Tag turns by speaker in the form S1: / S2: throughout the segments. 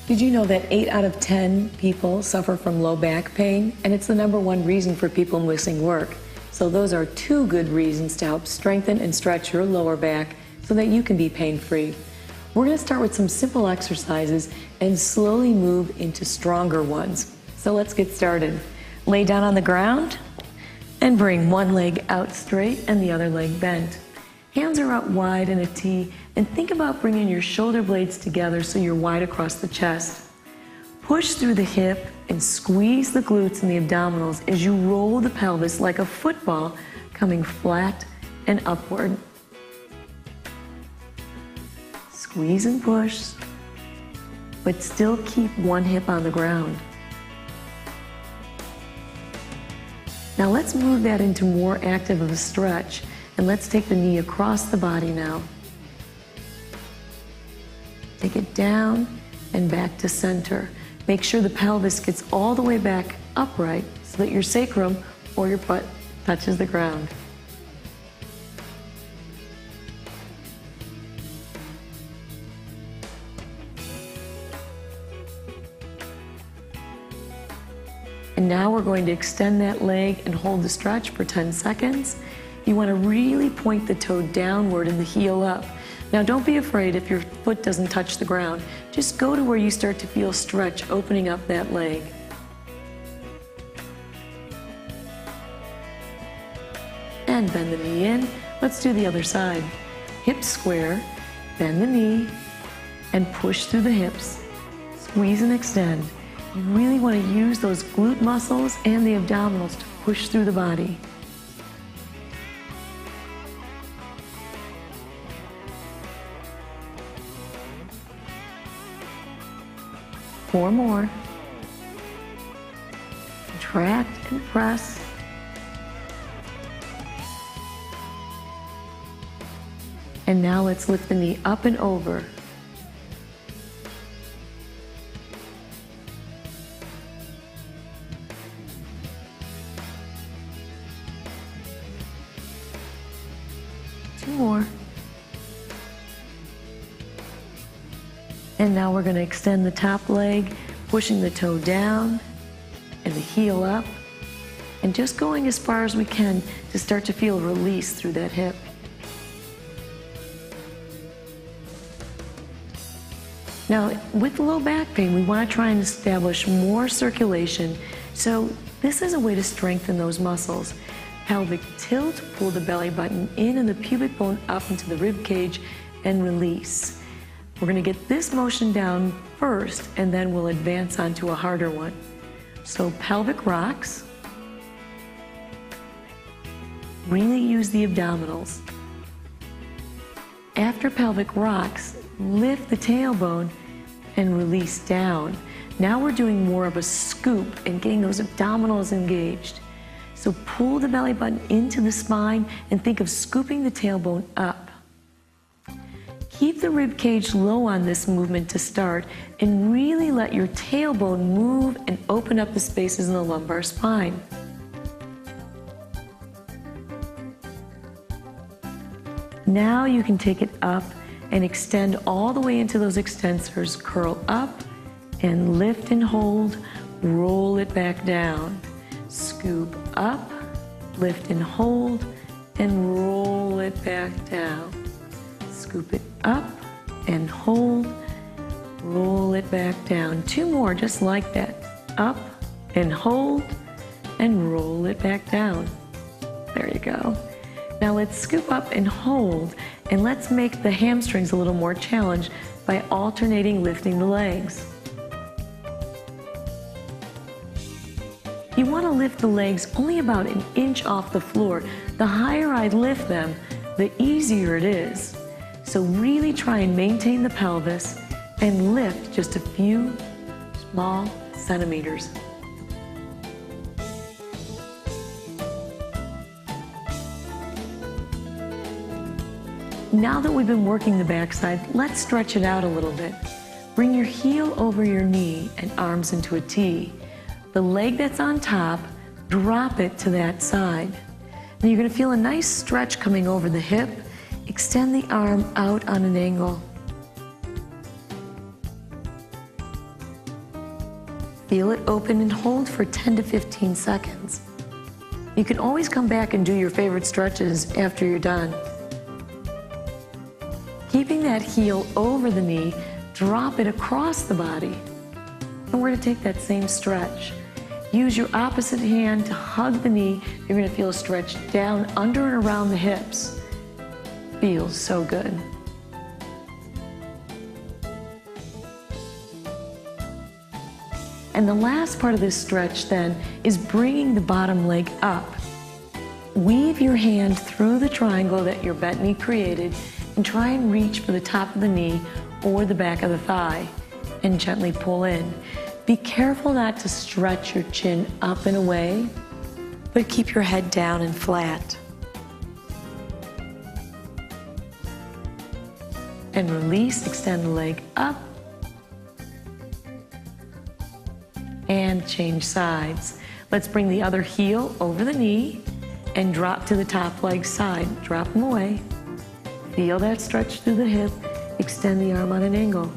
S1: Did you know that 8 out of 10 people suffer from low back pain? And it's the #1 reason for people missing work. So those are 2 good reasons to help strengthen and stretch your lower back so that you can be pain-free. We're going to start with some simple exercises and slowly move into stronger ones. So let's get started. Lay down on the ground and bring one leg out straight and the other leg bent. Hands are out wide in a T, and think about bringing your shoulder blades together so you're wide across the chest. Push through the hip and squeeze the glutes and the abdominals as you roll the pelvis like a football, coming flat and upward. Squeeze and push, but still keep one hip on the ground. Now let's move that into more active of a stretch. And let's take the knee across the body now. Take it down and back to center. Make sure the pelvis gets all the way back upright so that your sacrum or your butt touches the ground. And now we're going to extend that leg and hold the stretch for 10 seconds. You want to really point the toe downward and the heel up. Now don't be afraid if your foot doesn't touch the ground. Just go to where you start to feel stretch opening up that leg. And bend the knee in. Let's do the other side. Hips square, bend the knee, and push through the hips. Squeeze and extend. You really want to use those glute muscles and the abdominals to push through the body. Four more. Contract and press. And now let's lift the knee up and over. Two more. And now we're going to extend the top leg, pushing the toe down and the heel up, and just going as far as we can to start to feel release through that hip. Now, with low back pain, we want to try and establish more circulation, so this is a way to strengthen those muscles. Pelvic tilt, pull the belly button in and the pubic bone up into the rib cage, and release. We're going to get this motion down first, and then we'll advance on to a harder one. So pelvic rocks. Really use the abdominals. After pelvic rocks, lift the tailbone and release down. Now we're doing more of a scoop and getting those abdominals engaged. So pull the belly button into the spine and think of scooping the tailbone up. Keep the rib cage low on this movement to start, and really let your tailbone move and open up the spaces in the lumbar spine. Now you can take it up and extend all the way into those extensors. Curl up and lift and hold. Roll it back down. Scoop up, lift and hold, and roll it back down. Scoop it up and hold, roll it back down. 2 more just like that. Up and hold and roll it back down. There you go. Now let's scoop up and hold, and let's make the hamstrings a little more challenged by alternating lifting the legs. You want to lift the legs only about an inch off the floor. The higher I lift them, the easier it is. So really try and maintain the pelvis and lift just a few small centimeters. Now that we've been working the backside, let's stretch it out a little bit. Bring your heel over your knee and arms into a T. The leg that's on top, drop it to that side. Now you're going to feel a nice stretch coming over the hip. Extend the arm out on an angle. Feel it open and hold for 10 to 15 seconds. You can always come back and do your favorite stretches after you're done. Keeping that heel over the knee, drop it across the body. And we're going to take that same stretch. Use your opposite hand to hug the knee. You're going to feel a stretch down under and around the hips. Feels so good. And the last part of this stretch then is bringing the bottom leg up. Weave your hand through the triangle that your bent knee created and try and reach for the top of the knee or the back of the thigh and gently pull in. Be careful not to stretch your chin up and away, but keep your head down and flat. And release, extend the leg up, and change sides. Let's bring the other heel over the knee and drop to the top leg side. Drop them away. Feel that stretch through the hip. Extend the arm on an angle.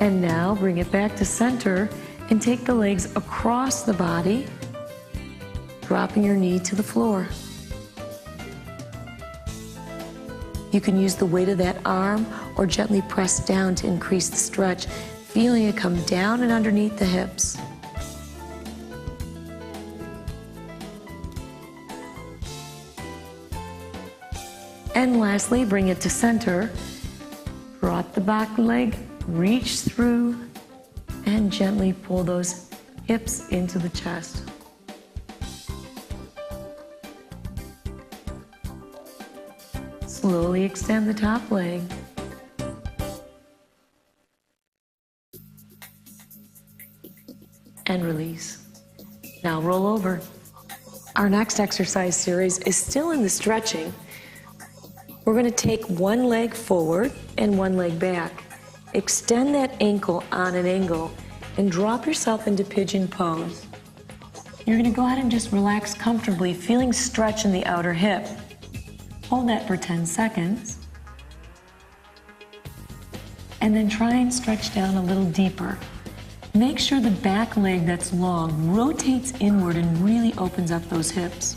S1: And now bring it back to center and take the legs across the body, dropping your knee to the floor. You can use the weight of that arm or gently press down to increase the stretch, feeling it come down and underneath the hips. And lastly, bring it to center. Drop the back leg, reach through, and gently pull those hips into the chest. Slowly extend the top leg. And release. Now roll over. Our next exercise series is still in the stretching. We're going to take one leg forward and one leg back. Extend that ankle on an angle and drop yourself into pigeon pose. You're going to go ahead and just relax comfortably, feeling stretch in the outer hip. Hold that for 10 seconds. And then try and stretch down a little deeper. Make sure the back leg that's long rotates inward and really opens up those hips.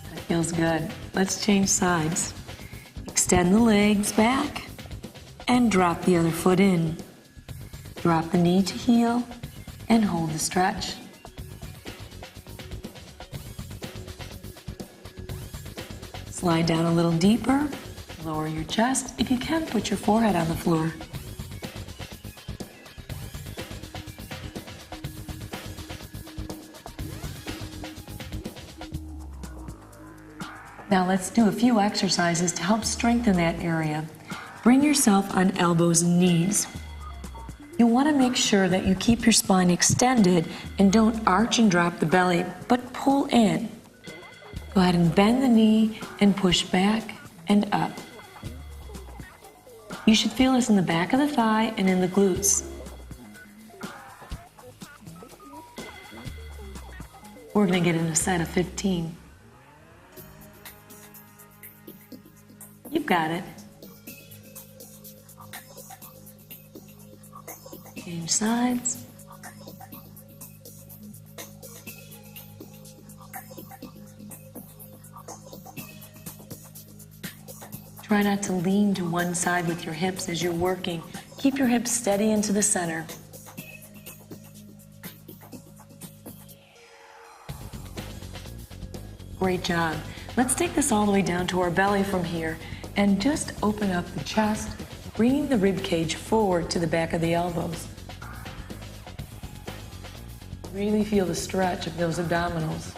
S1: That feels good. Let's change sides. Extend the legs back and drop the other foot in. Drop the knee to heel and hold the stretch. Slide down a little deeper, lower your chest. If you can, put your forehead on the floor. Now let's do a few exercises to help strengthen that area. Bring yourself on elbows and knees. You want to make sure that you keep your spine extended and don't arch and drop the belly, but pull in. Go ahead and bend the knee and push back and up. You should feel this in the back of the thigh and in the glutes. We're going to get in a set of 15. You've got it. Change sides. Try not to lean to one side with your hips as you're working. Keep your hips steady into the center. Great job. Let's take this all the way down to our belly from here and just open up the chest, bringing the rib cage forward to the back of the elbows. Really feel the stretch of those abdominals.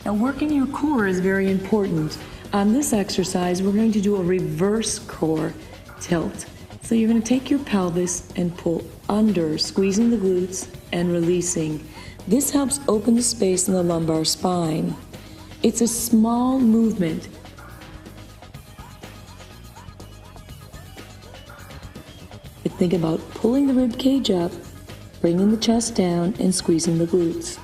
S1: Now, working your core is very important. On this exercise, we're going to do a reverse core tilt. So you're going to take your pelvis and pull under, squeezing the glutes and releasing. This helps open the space in the lumbar spine. It's a small movement. think about pulling the rib cage up, bringing the chest down, and squeezing the glutes.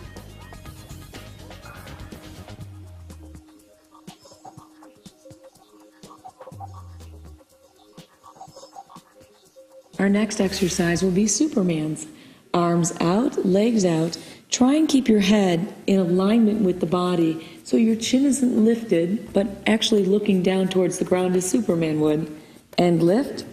S1: Our next exercise will be Superman's. Arms out, legs out. Try and keep your head in alignment with the body so your chin isn't lifted, but actually looking down towards the ground as Superman would. And lift.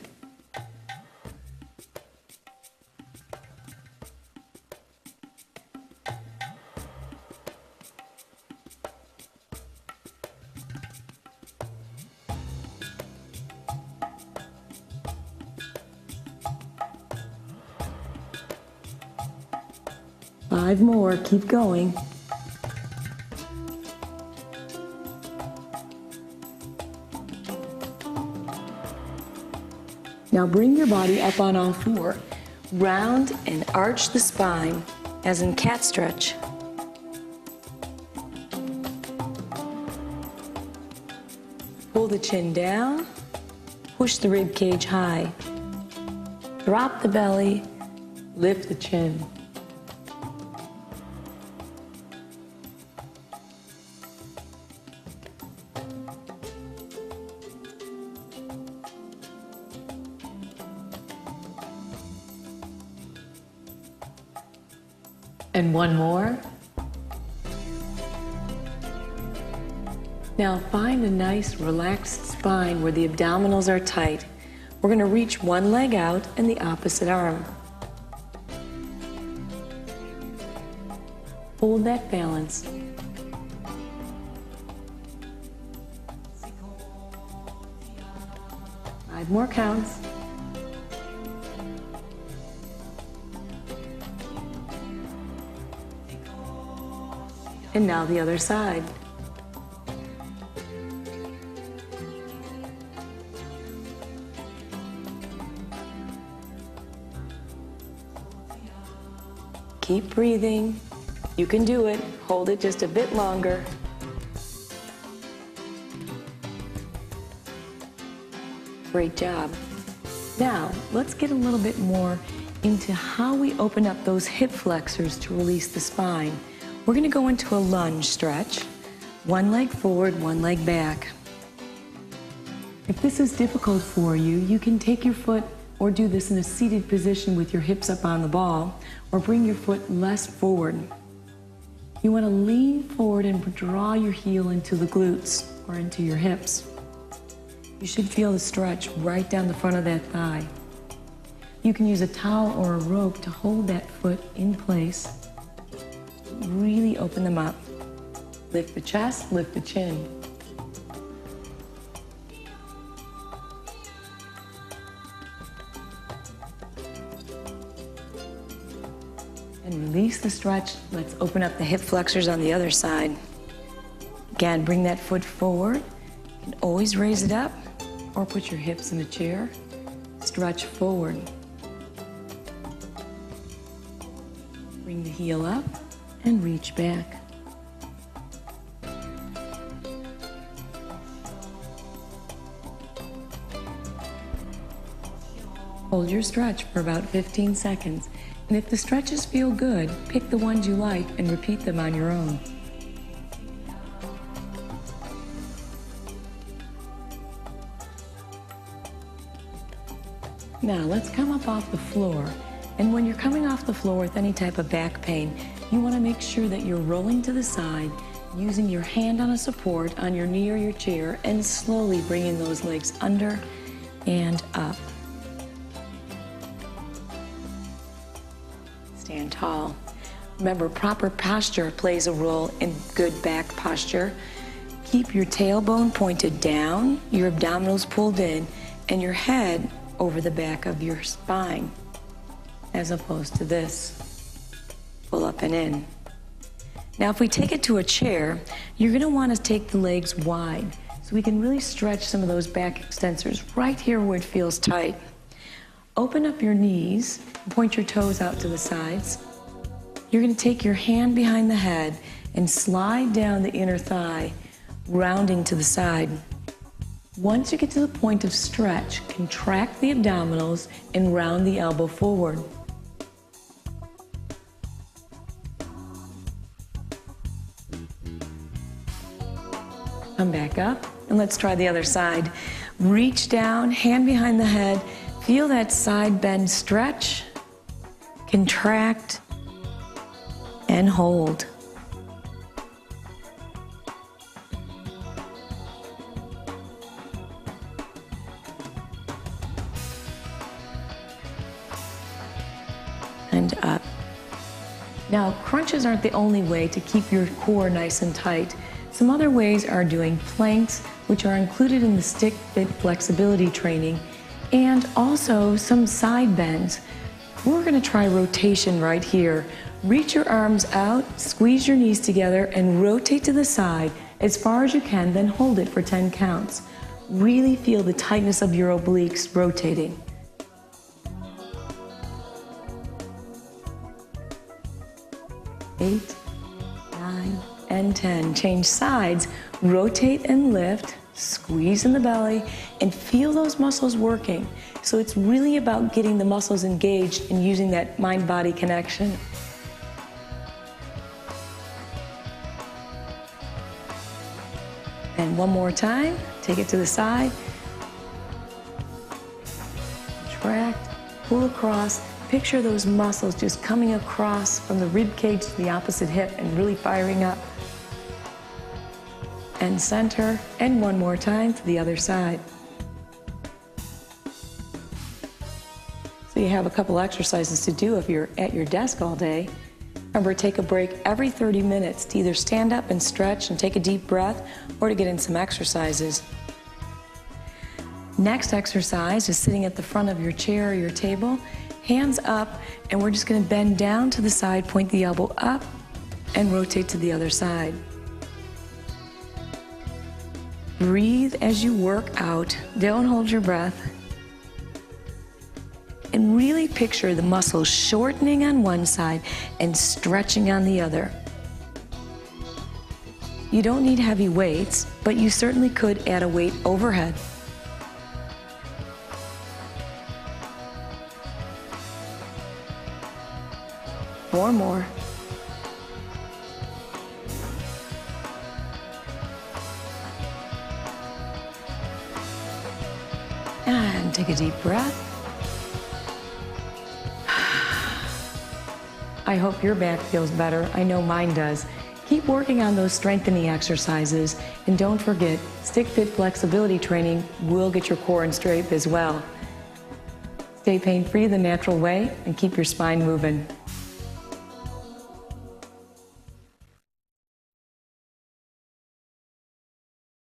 S1: Five more, keep going. Now bring your body up on all four. Round and arch the spine, as in cat stretch. Pull the chin down, push the rib cage high. Drop the belly, lift the chin. And one more. Now find a nice relaxed spine where the abdominals are tight. We're going to reach one leg out and the opposite arm. Hold that balance. Five more counts. And now the other side. Keep breathing. You can do it. Hold it just a bit longer. Great job. Now, let's get a little bit more into how we open up those hip flexors to release the spine. We're going to go into a lunge stretch. One leg forward, one leg back. If this is difficult for you, you can take your foot or do this in a seated position with your hips up on the ball, or bring your foot less forward. You want to lean forward and draw your heel into the glutes or into your hips. You should feel the stretch right down the front of that thigh. You can use a towel or a rope to hold that foot in place. Really open them up. Lift the chest, lift the chin. And release the stretch. Let's open up the hip flexors on the other side. Again, bring that foot forward. You can always raise it up or put your hips in a chair. Stretch forward. Bring the heel up and reach back. Hold your stretch for about 15 seconds. And if the stretches feel good, pick the ones you like and repeat them on your own. Now let's come up off the floor. And when you're coming off the floor with any type of back pain, you want to make sure that you're rolling to the side, using your hand on a support on your knee or your chair, and slowly bringing those legs under and up. Stand tall. Remember, proper posture plays a role in good back posture. Keep your tailbone pointed down, your abdominals pulled in, and your head over the back of your spine, as opposed to this. Pull up and in. Now, if we take it to a chair, you're going to want to take the legs wide so we can really stretch some of those back extensors right here where it feels tight. Open up your knees, point your toes out to the sides. You're going to take your hand behind the head and slide down the inner thigh, rounding to the side. Once you get to the point of stretch, contract the abdominals and round the elbow forward. Come back up and let's try the other side. Reach down, hand behind the head, feel that side bend stretch, contract, and hold. And up. Now, crunches aren't the only way to keep your core nice and tight. Some other ways are doing planks, which are included in the stick fit flexibility training, and also some side bends. We're going to try rotation right here. Reach your arms out, squeeze your knees together, and rotate to the side as far as you can, then hold it for 10 counts. Really feel the tightness of your obliques rotating. 8, 9, and 10. Change sides, rotate and lift, squeeze in the belly, and feel those muscles working. So it's really about getting the muscles engaged and using that mind-body connection. And one more time, take it to the side, contract, pull across. Picture those muscles just coming across from the rib cage to the opposite hip and really firing up. And center, and one more time to the other side. So you have a couple exercises to do if you're at your desk all day. Remember, take a break every 30 minutes to either stand up and stretch and take a deep breath or to get in some exercises. Next exercise is sitting at the front of your chair or your table. Hands up, and we're just going to bend down to the side, point the elbow up, and rotate to the other side. Breathe as you work out. Don't hold your breath. And really picture the muscles shortening on one side and stretching on the other. You don't need heavy weights, but you certainly could add a weight overhead. Four more. And take a deep breath. I hope your back feels better. I know mine does. Keep working on those strengthening exercises, and don't forget, stick fit flexibility training will get your core in shape as well. Stay pain-free the natural way and keep your spine moving.